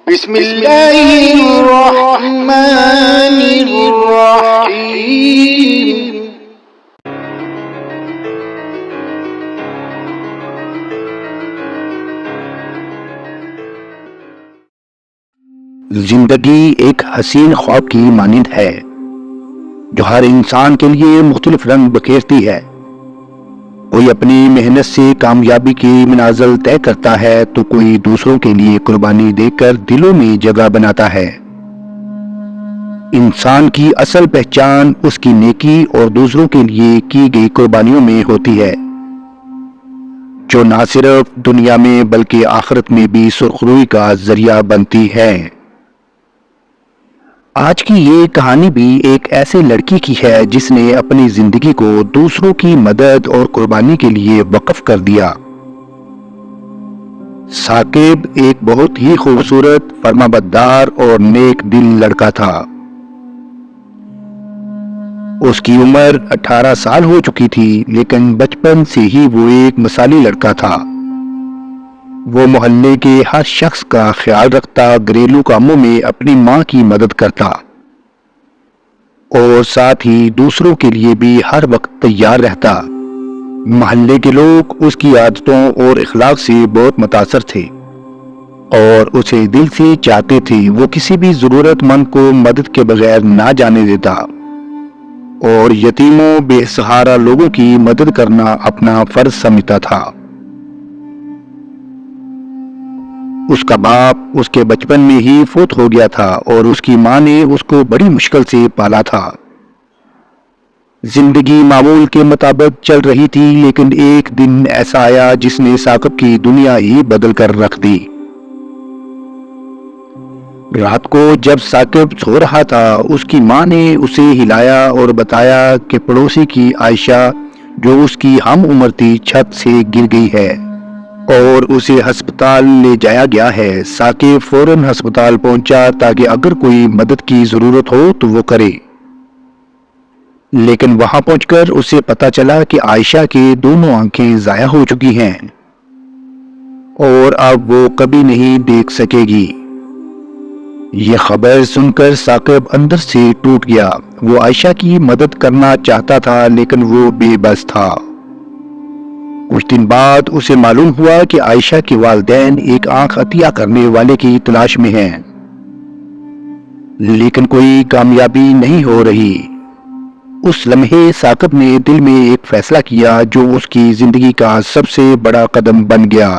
بسم اللہ الرحمن الرحیم۔ زندگی ایک حسین خواب کی مانند ہے جو ہر انسان کے لیے مختلف رنگ بکھیرتی ہے۔ کوئی اپنی محنت سے کامیابی کی منازل طے کرتا ہے تو کوئی دوسروں کے لیے قربانی دے کر دلوں میں جگہ بناتا ہے۔ انسان کی اصل پہچان اس کی نیکی اور دوسروں کے لیے کی گئی قربانیوں میں ہوتی ہے، جو نہ صرف دنیا میں بلکہ آخرت میں بھی سرخروئی کا ذریعہ بنتی ہے۔ آج کی یہ کہانی بھی ایک ایسے لڑکی کی ہے جس نے اپنی زندگی کو دوسروں کی مدد اور قربانی کے لیے وقف کر دیا۔ ثاقب ایک بہت ہی خوبصورت، فرمانبردار اور نیک دل لڑکا تھا۔ اس کی عمر 18 سال ہو چکی تھی، لیکن بچپن سے ہی وہ ایک مثالی لڑکا تھا۔ وہ محلے کے ہر شخص کا خیال رکھتا، گھریلو کاموں میں اپنی ماں کی مدد کرتا اور ساتھ ہی دوسروں کے لیے بھی ہر وقت تیار رہتا۔ محلے کے لوگ اس کی عادتوں اور اخلاق سے بہت متاثر تھے اور اسے دل سے چاہتے تھے۔ وہ کسی بھی ضرورت مند کو مدد کے بغیر نہ جانے دیتا اور یتیموں، بے سہارا لوگوں کی مدد کرنا اپنا فرض سمجھتا تھا۔ اس کا باپ اس کے بچپن میں ہی فوت ہو گیا تھا اور اس کی ماں نے اس کو بڑی مشکل سے پالا تھا۔ زندگی معمول کے مطابق چل رہی تھی، لیکن ایک دن ایسا آیا جس نے ثاقب کی دنیا ہی بدل کر رکھ دی۔ رات کو جب ثاقب سو رہا تھا، اس کی ماں نے اسے ہلایا اور بتایا کہ پڑوسی کی عائشہ، جو اس کی ہم عمر تھی، چھت سے گر گئی ہے اور اسے ہسپتال لے جایا گیا ہے۔ ثاقب فوراً ہسپتال پہنچا تاکہ اگر کوئی مدد کی ضرورت ہو تو وہ کرے، لیکن وہاں پہنچ کر اسے پتا چلا کہ عائشہ کے دونوں آنکھیں ضائع ہو چکی ہیں اور اب وہ کبھی نہیں دیکھ سکے گی۔ یہ خبر سن کر ثاقب اندر سے ٹوٹ گیا۔ وہ عائشہ کی مدد کرنا چاہتا تھا، لیکن وہ بے بس تھا۔ کچھ دن بعد اسے معلوم ہوا کہ عائشہ کے والدین ایک آنکھ عطیہ کرنے والے کی تلاش میں ہیں، لیکن کوئی کامیابی نہیں ہو رہی۔ اس لمحے ثاقب نے دل میں ایک فیصلہ کیا جو اس کی زندگی کا سب سے بڑا قدم بن گیا۔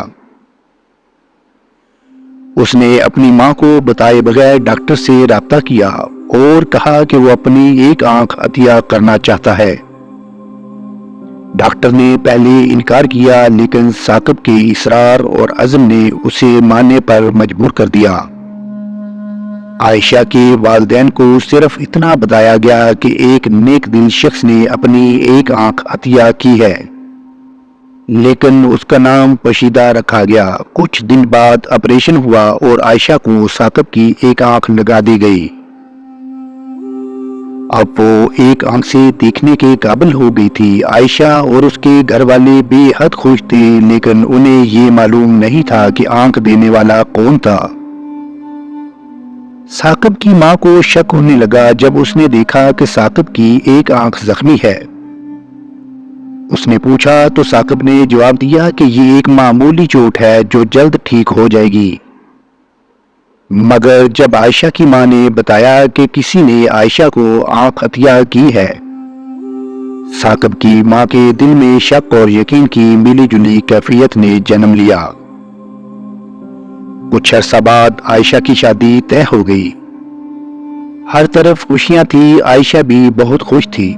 اس نے اپنی ماں کو بتائے بغیر ڈاکٹر سے رابطہ کیا اور کہا کہ وہ اپنی ایک آنکھ عطیہ کرنا چاہتا ہے۔ ڈاکٹر نے پہلے انکار کیا، لیکن ثاقب کے اصرار اور عزم نے اسے ماننے پر مجبور کر دیا۔ عائشہ کے والدین کو صرف اتنا بتایا گیا کہ ایک نیک دل شخص نے اپنی ایک آنکھ عطیہ کی ہے، لیکن اس کا نام پوشیدہ رکھا گیا۔ کچھ دن بعد آپریشن ہوا اور عائشہ کو ثاقب کی ایک آنکھ لگا دی گئی۔ اب وہ ایک آنکھ سے دیکھنے کے قابل ہو گئی تھی۔ عائشہ اور اس کے گھر والے بے حد خوش تھے، لیکن انہیں یہ معلوم نہیں تھا کہ آنکھ دینے والا کون تھا۔ ثاقب کی ماں کو شک ہونے لگا جب اس نے دیکھا کہ ثاقب کی ایک آنکھ زخمی ہے۔ اس نے پوچھا تو ثاقب نے جواب دیا کہ یہ ایک معمولی چوٹ ہے جو جلد ٹھیک ہو جائے گی۔ مگر جب عائشہ کی ماں نے بتایا کہ کسی نے عائشہ کو آنکھ عطیہ کی ہے، ثاقب کی ماں کے دل میں شک اور یقین کی ملی جلی کیفیت نے جنم لیا۔ کچھ عرصہ بعد عائشہ کی شادی طے ہو گئی۔ ہر طرف خوشیاں تھی، عائشہ بھی بہت خوش تھی۔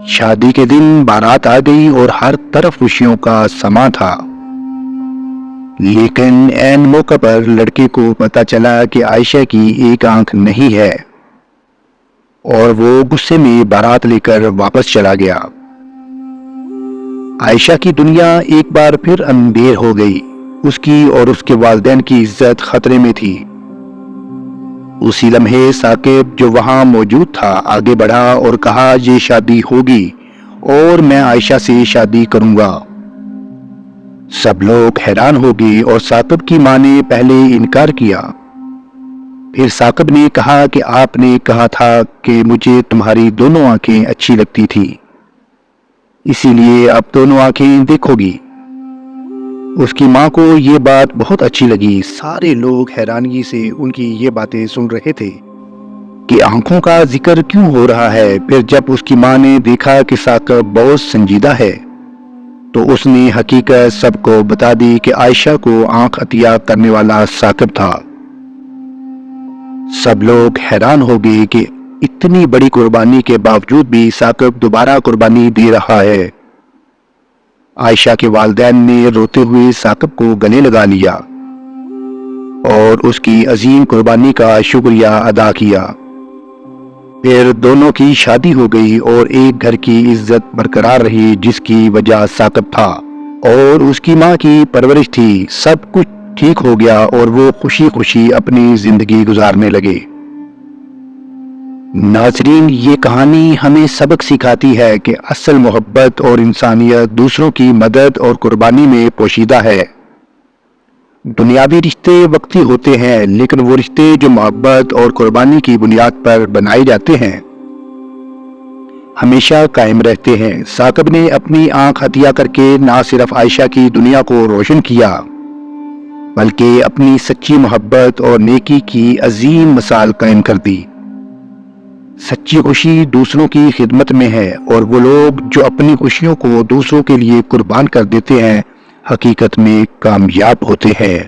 شادی کے دن بارات آ گئی اور ہر طرف خوشیوں کا سما تھا، لیکن عین موقع پر لڑکے کو پتا چلا کہ عائشہ کی ایک آنکھ نہیں ہے اور وہ غصے میں بارات لے کر واپس چلا گیا۔ عائشہ کی دنیا ایک بار پھر اندھیر ہو گئی۔ اس کی اور اس کے والدین کی عزت خطرے میں تھی۔ اسی لمحے ثاقب، جو وہاں موجود تھا، آگے بڑھا اور کہا، یہ شادی ہوگی اور میں عائشہ سے شادی کروں گا۔ سب لوگ حیران ہو گئے اور ثاقب کی ماں نے پہلے انکار کیا، پھر ثاقب نے کہا کہ آپ نے کہا تھا کہ مجھے تمہاری دونوں آنکھیں اچھی لگتی تھی، اسی لیے اب دونوں آنکھیں دیکھو گی۔ اس کی ماں کو یہ بات بہت اچھی لگی۔ سارے لوگ حیرانگی سے ان کی یہ باتیں سن رہے تھے کہ آنکھوں کا ذکر کیوں ہو رہا ہے۔ پھر جب اس کی ماں نے دیکھا کہ ثاقب بہت سنجیدہ ہے تو اس نے حقیقت سب کو بتا دی کہ عائشہ کو آنکھ عطیہ کرنے والا ثاقب تھا۔ سب لوگ حیران ہو گئے کہ اتنی بڑی قربانی کے باوجود بھی ثاقب دوبارہ قربانی دے رہا ہے۔ عائشہ کے والدین نے روتے ہوئے ثاقب کو گلے لگا لیا اور اس کی عظیم قربانی کا شکریہ ادا کیا۔ پھر دونوں کی شادی ہو گئی اور ایک گھر کی عزت برقرار رہی جس کی وجہ ثاقب تھا اور اس کی ماں کی پرورش تھی۔ سب کچھ ٹھیک ہو گیا اور وہ خوشی خوشی اپنی زندگی گزارنے لگے۔ ناظرین، یہ کہانی ہمیں سبق سکھاتی ہے کہ اصل محبت اور انسانیت دوسروں کی مدد اور قربانی میں پوشیدہ ہے۔ دنیاوی رشتے وقتی ہوتے ہیں، لیکن وہ رشتے جو محبت اور قربانی کی بنیاد پر بنائے جاتے ہیں ہمیشہ قائم رہتے ہیں۔ ثاقب نے اپنی آنکھ عطیہ کر کے نہ صرف عائشہ کی دنیا کو روشن کیا بلکہ اپنی سچی محبت اور نیکی کی عظیم مثال قائم کر دی۔ سچی خوشی دوسروں کی خدمت میں ہے اور وہ لوگ جو اپنی خوشیوں کو دوسروں کے لیے قربان کر دیتے ہیں حقیقت میں کامیاب ہوتے ہیں۔